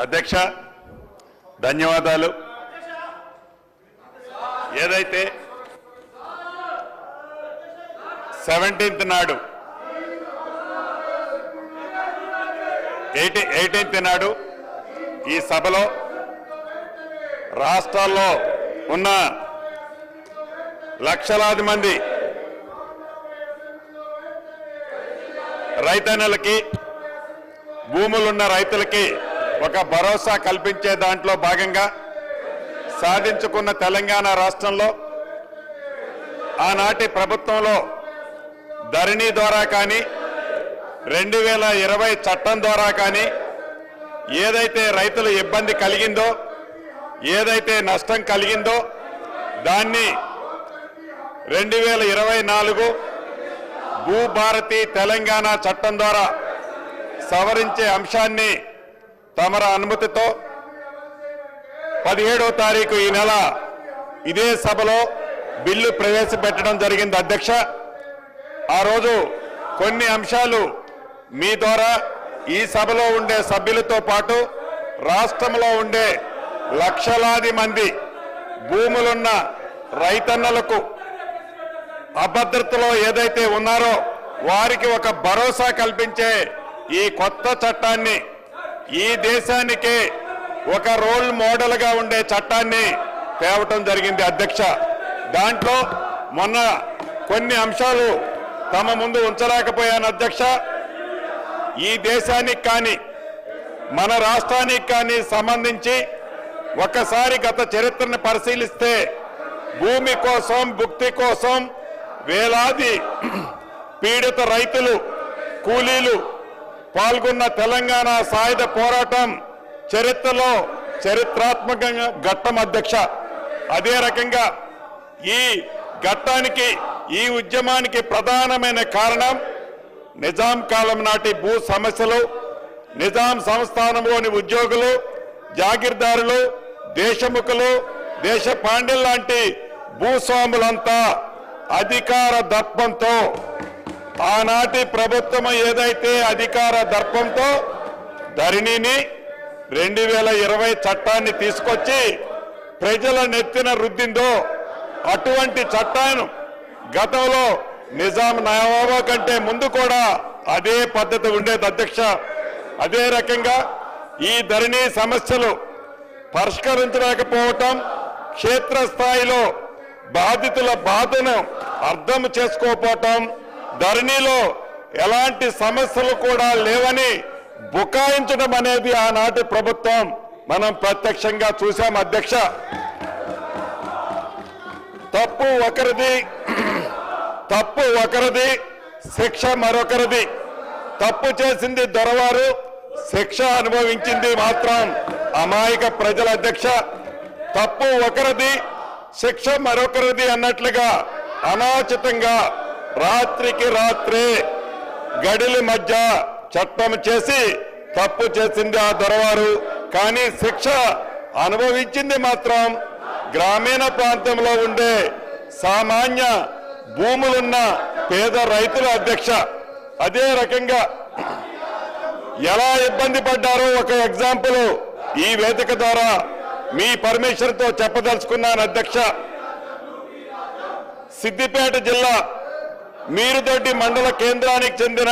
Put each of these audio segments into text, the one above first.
అధ్యక్ష ధన్యవాదాలు. ఏదైతే 17th నాడు 18th నాడు ఈ సభలో రాష్ట్రాల్లో ఉన్న లక్షలాది మంది రైతన్నలకి భూములున్న రైతులకి ఒక భరోసా కల్పించే దాంట్లో భాగంగా సాధించుకున్న తెలంగాణ రాష్ట్రంలో ఆనాటి ప్రభుత్వంలో ధరణి ద్వారా కానీ 2020 చట్టం ద్వారా కానీ ఏదైతే రైతుల ఇబ్బంది కలిగిందో, ఏదైతే నష్టం కలిగిందో దాన్ని 2024 భూభారతి తెలంగాణ చట్టం ద్వారా సవరించే అంశాన్ని తమర అనుమతితో 17వ తారీఖు ఈ నెల ఇదే సభలో బిల్లు ప్రవేశపెట్టడం జరిగింది. అధ్యక్ష, ఆ రోజు కొన్ని అంశాలు మీ ద్వారా ఈ సభలో ఉండే సభ్యులతో పాటు రాష్ట్రంలో ఉండే లక్షలాది మంది భూములున్న రైతన్నలకు అభద్రతలో ఏదైతే ఉన్నారో వారికి ఒక భరోసా కల్పించే ఈ కొత్త చట్టాన్ని, ఈ దేశానికే ఒక రోల్ మోడల్గా ఉండే చట్టాన్ని తేవటం జరిగింది. అధ్యక్ష, దాంట్లో మొన్న కొన్ని అంశాలు తమ ముందు ఉంచలేకపోయాను. అధ్యక్ష, ఈ దేశానికి కానీ మన రాష్ట్రానికి కానీ సంబంధించి ఒక్కసారి గత చరిత్రను పరిశీలిస్తే భూమి కోసం, భుక్తి కోసం వేలాది పీడిత రైతులు, కూలీలు పాల్గొన్న తెలంగాణ సాయుధ పోరాటం చరిత్రలో చరిత్రాత్మకంగా ఘట్టం. అధ్యక్ష, అదే రకంగా ఈ ఘట్టానికి, ఈ ఉద్యమానికి ప్రధానమైన కారణం నిజాం కాలం నాటి భూ సమస్యలు, నిజాం సంస్థానంలోని ఉద్యోగులు, జాగీర్దారులు, దేశముఖులు, దేశ పాండ్యులు లాంటి భూస్వాములంతా అధికార దర్పంతో, ఆనాటి ప్రభుత్వం ఏదైతే అధికార దర్పంతో ధరణిని 2020 చట్టాన్ని తీసుకొచ్చి ప్రజల నెత్తిన రుద్దిందో, అటువంటి చట్టాన్ని గతంలో నిజాం నవాబు కంటే ముందు కూడా అదే పద్ధతి ఉండేది. అధ్యక్ష, అదే రకంగా ఈ ధరణి సమస్యలు పరిష్కరించలేకపోవటం, క్షేత్రస్థాయిలో బాధితుల బాధను అర్థం చేసుకోకపోవటం, ధరణిలో ఎలాంటి సమస్యలు కూడా లేవని బుకాయించడం అనేది ఆనాటి ప్రభుత్వం మనం ప్రత్యక్షంగా చూశాం. అధ్యక్ష, తప్పు ఒకరిది, శిక్ష మరొకరిది. తప్పు చేసింది దొరవారు, శిక్ష అనుభవించింది మాత్రం అమాయక ప్రజల. అధ్యక్ష, తప్పు ఒకరిది, శిక్ష మరొకరిది అన్నట్లుగా అనాచితంగా రాత్రికి రాత్రే గడిల మధ్య చట్టం చేసి తప్పు చేసింది ఆ దొరవారు, కానీ శిక్ష అనుభవించింది మాత్రం గ్రామీణ ప్రాంతంలో ఉండే సామాన్య భూములున్న పేద రైతుల. అధ్యక్ష, అదే రకంగా ఎలా ఇబ్బంది పడ్డారో ఒక ఎగ్జాంపుల్ ఈ వేదిక ద్వారా మీ పర్మిషన్ తో చెప్పదలుచుకున్నాను. అధ్యక్ష, సిద్దిపేట జిల్లా మీరుదొడ్డి మండల కేంద్రానికి చెందిన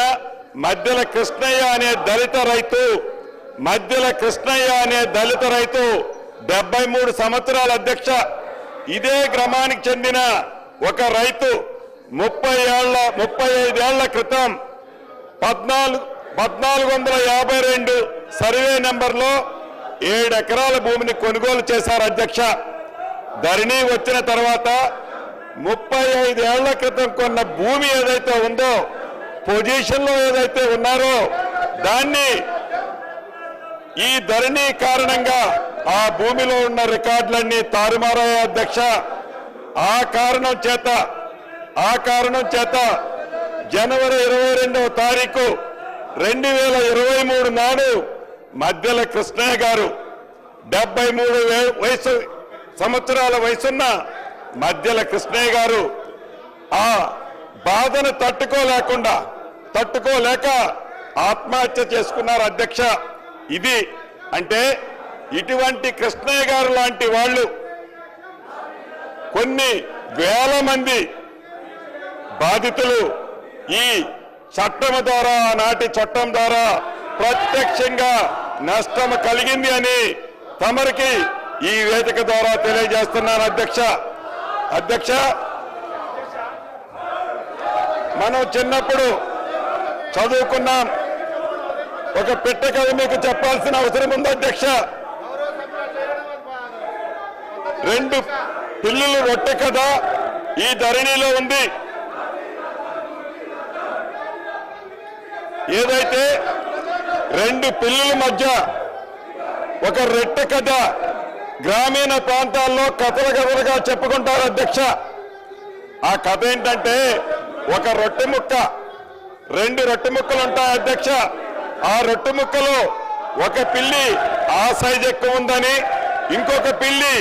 మధ్యల కృష్ణయ్య అనే దళిత రైతు 73 సంవత్సరాల. అధ్యక్ష, ఇదే గ్రామానికి చెందిన ఒక రైతు 35 ఏళ్ల క్రితం 1452 సర్వే నెంబర్లో 7 ఎకరాల భూమిని కొనుగోలు చేశారు. అధ్యక్ష, ధరణి వచ్చిన తర్వాత 35 ఏళ్ల క్రితం కొన్న భూమి ఏదైతే ఉందో, పొజిషన్లో ఏదైతే ఉన్నారో దాన్ని ఈ ధరణి కారణంగా ఆ భూమిలో ఉన్న రికార్డులన్నీ తారుమారయ్యాయి. అధ్యక్ష, ఆ కారణం చేత జనవరి 22వ తారీఖు 2023 నాడు మధ్యల కృష్ణయ్య గారు 73 సంవత్సరాల వయసున్న మధ్యల కృష్ణయ్య గారు ఆ బాధను తట్టుకోలేక ఆత్మహత్య చేసుకున్నారు. అధ్యక్ష, ఇది అంటే ఇటువంటి కృష్ణయ్య గారు లాంటి వాళ్ళు కొన్ని వేల మంది బాధితులు ఈ చట్టం ద్వారా, నాటి చట్టం ద్వారా ప్రత్యక్షంగా నష్టం కలిగింది అని తమరికి ఈ వేదిక ద్వారా తెలియజేస్తున్నాను అధ్యక్ష. మనం చిన్నప్పుడు చదువుకున్నాం. ఒక పిట్ట కథ మీకు చెప్పాల్సిన అవసరం ఉంది అధ్యక్ష. 2 పిల్లులు రొట్టె కథ ఈ ధరణిలో ఉంది. ఏదైతే 2 పిల్లుల మధ్య ఒక రొట్టె కథ గ్రామీణ ప్రాంతాల్లో కథలుగా చెప్పుకుంటారు అధ్యక్ష. ఆ కథ ఏంటంటే, ఒక రొట్టె ముక్క, 2 రొట్టె ముక్కలు ఉంటాయి అధ్యక్ష. ఆ రొట్టె ముక్కలో ఒక పిల్లి ఆ సైజ్ ఎక్కువ ఉందని, ఇంకొక పిల్లి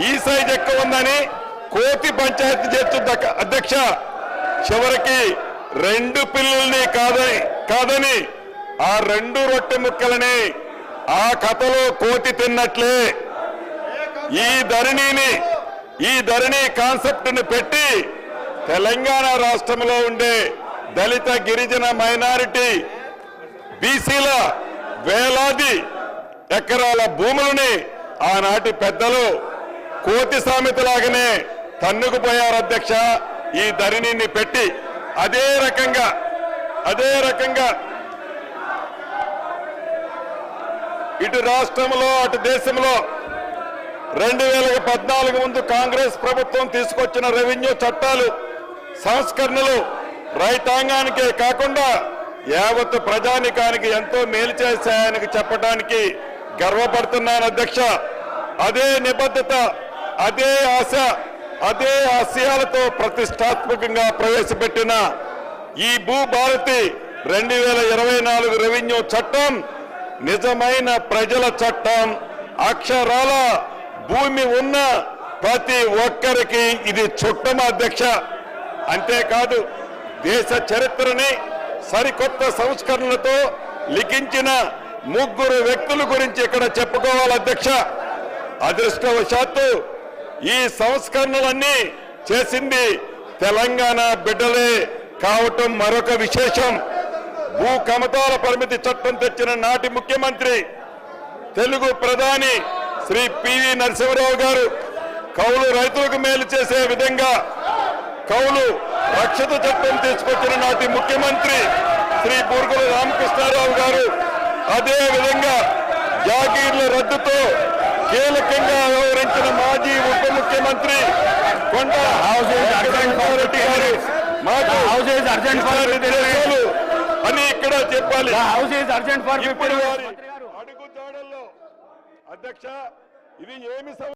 ఈ సైజ్ ఎక్కువ ఉందని కోతి పంచాయతీ చేస్తుంది అధ్యక్ష. చివరికి 2 పిల్లుల్ని కాదని ఆ 2 రొట్టె ముక్కలని ఆ కథలో కోతి తిన్నట్లే ఈ ధరణి కాన్సెప్ట్ ని పెట్టి తెలంగాణ రాష్ట్రంలో ఉండే దళిత, గిరిజన, మైనారిటీ, బీసీల వేలాది ఎకరాల భూములని ఆనాటి పెద్దలు కోతి సామెతలాగానే తన్నుకుపోయారు అధ్యక్ష. ఈ ధరణిని పెట్టి అదే రకంగా ఇటు రాష్ట్రంలో అటు దేశంలో 2014 ముందు కాంగ్రెస్ ప్రభుత్వం తీసుకొచ్చిన రెవెన్యూ చట్టాలు, సంస్కరణలు రైతాంగానికే కాకుండా యావత్ ప్రజానికానికి ఎంతో మేలు చేశాయని చెప్పడానికి గర్వపడుతున్నాను అధ్యక్ష. అదే నిబద్ధత, అదే ఆశ, అదే ఆశయాలతో ప్రతిష్టాత్మకంగా ప్రవేశపెట్టిన ఈ భూభారతి 2024 రెవెన్యూ చట్టం నిజమైన ప్రజల చట్టం. అక్షరాల భూమి ఉన్న ప్రతి ఒక్కరికి ఇది చుట్టం అధ్యక్ష. అంతేకాదు, దేశ చరిత్రని సరికొత్త సంస్కరణలతో లిఖించిన 3 వ్యక్తుల గురించి ఇక్కడ చెప్పుకోవాలి అధ్యక్ష. అదృష్టవశాత్తు ఈ సంస్కరణలన్నీ చేసింది తెలంగాణ బిడ్డలే కావటం మరొక విశేషం. భూ కమతాల పరిమితి చట్టం తెచ్చిన నాటి ముఖ్యమంత్రి, తెలుగు ప్రధాని శ్రీ పివి నరసింహరావు గారు కౌలు రైతులకు మేలు చేసే విధంగా కౌలు రక్షిత చట్టం తీసుకొచ్చిన నాటి ముఖ్యమంత్రి శ్రీ బూర్గుల రామకృష్ణారావు గారు, అదే విధంగా జాగీర్ల రద్దుతో కీలకంగా వ్యవహరించిన మాజీ ఉప ముఖ్యమంత్రి కొండ రెడ్డి గారు అని ఇక్కడ చెప్పాలి. ఇప్పుడు వారి అడుగుజాడల్లో అధ్యక్ష, ఇది ఏమి